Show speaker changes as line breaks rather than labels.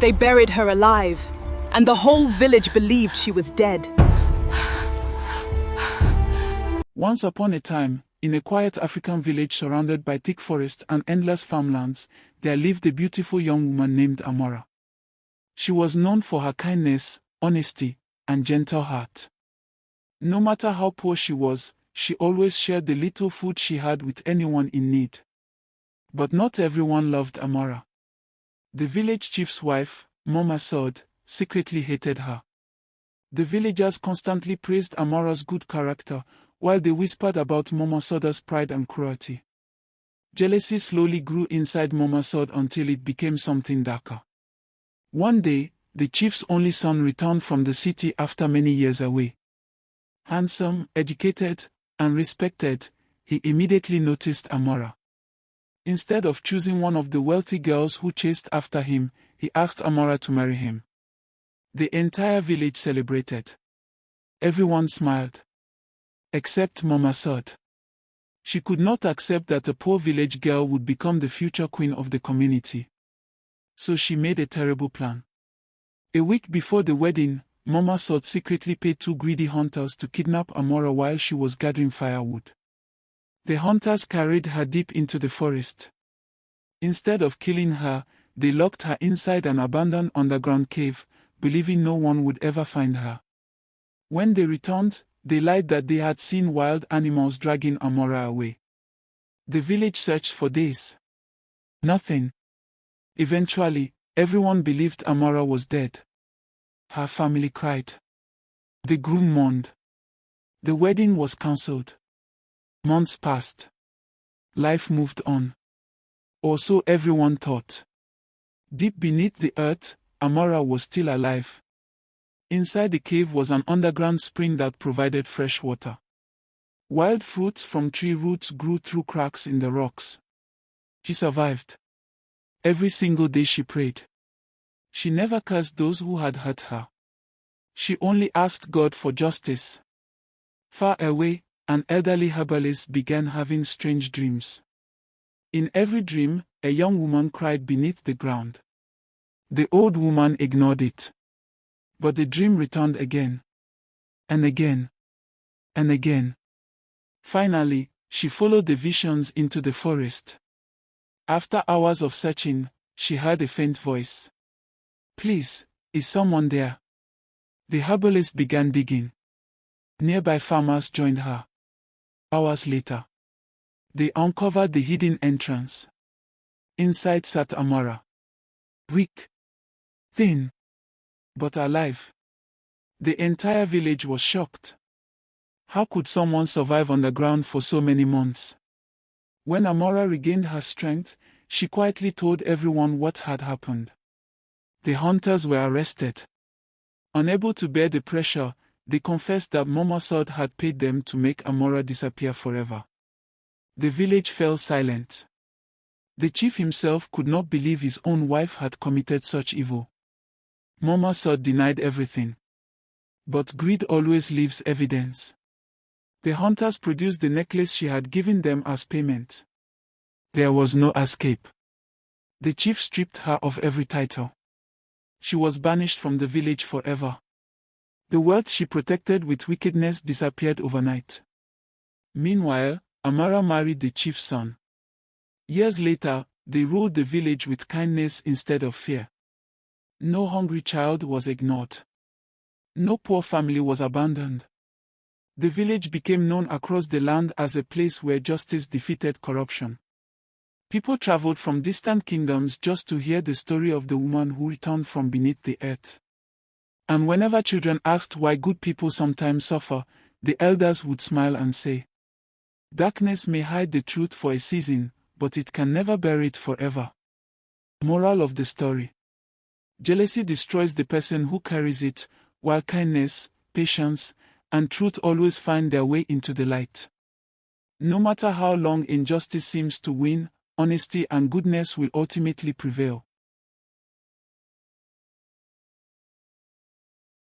They buried her alive, and the whole village believed she was dead.
Once upon a time, in a quiet African village surrounded by thick forests and endless farmlands, there lived a beautiful young woman named Amara. She was known for her kindness, honesty, and gentle heart. No matter how poor she was, she always shared the little food she had with anyone in need. But not everyone loved Amara. The village chief's wife, Mama Sade, secretly hated her. The villagers constantly praised Amara's good character, while they whispered about Mama Sade's pride and cruelty. Jealousy slowly grew inside Mama Sade until it became something darker. One day, the chief's only son returned from the city after many years away. Handsome, educated, and respected, he immediately noticed Amara. Instead of choosing one of the wealthy girls who chased after him, he asked Amara to marry him. The entire village celebrated. Everyone smiled. Except Mama Sade. She could not accept that a poor village girl would become the future queen of the community. So she made a terrible plan. A week before the wedding, Mama Sade secretly paid 2 greedy hunters to kidnap Amara while she was gathering firewood. The hunters carried her deep into the forest. Instead of killing her, they locked her inside an abandoned underground cave, believing no one would ever find her. When they returned, they lied that they had seen wild animals dragging Amara away. The village searched for days. Nothing. Eventually, everyone believed Amara was dead. Her family cried. The groom mourned. The wedding was cancelled. Months passed. Life moved on. Or so everyone thought. Deep beneath the earth, Amara was still alive. Inside the cave was an underground spring that provided fresh water. Wild fruits from tree roots grew through cracks in the rocks. She survived. Every single day she prayed. She never cursed those who had hurt her. She only asked God for justice. Far away, an elderly herbalist began having strange dreams. In every dream, a young woman cried beneath the ground. The old woman ignored it. But the dream returned again. And again. And again. Finally, she followed the visions into the forest. After hours of searching, she heard a faint voice. "Please, is someone there?" The herbalist began digging. Nearby farmers joined her. Hours later, they uncovered the hidden entrance. Inside sat Amara. Weak. Thin. But alive. The entire village was shocked. How could someone survive underground for so many months? When Amara regained her strength, she quietly told everyone what had happened. The hunters were arrested. Unable to bear the pressure, they confessed that Mama Sade had paid them to make Amara disappear forever. The village fell silent. The chief himself could not believe his own wife had committed such evil. Mama Sade denied everything. But greed always leaves evidence. The hunters produced the necklace she had given them as payment. There was no escape. The chief stripped her of every title. She was banished from the village forever. The wealth she protected with wickedness disappeared overnight. Meanwhile, Amara married the chief's son. Years later, they ruled the village with kindness instead of fear. No hungry child was ignored. No poor family was abandoned. The village became known across the land as a place where justice defeated corruption. People traveled from distant kingdoms just to hear the story of the woman who returned from beneath the earth. And whenever children asked why good people sometimes suffer, the elders would smile and say, "Darkness may hide the truth for a season, but it can never bury it forever." Moral of the story. Jealousy destroys the person who carries it, while kindness, patience, and truth always find their way into the light. No matter how long injustice seems to win, honesty and goodness will ultimately prevail.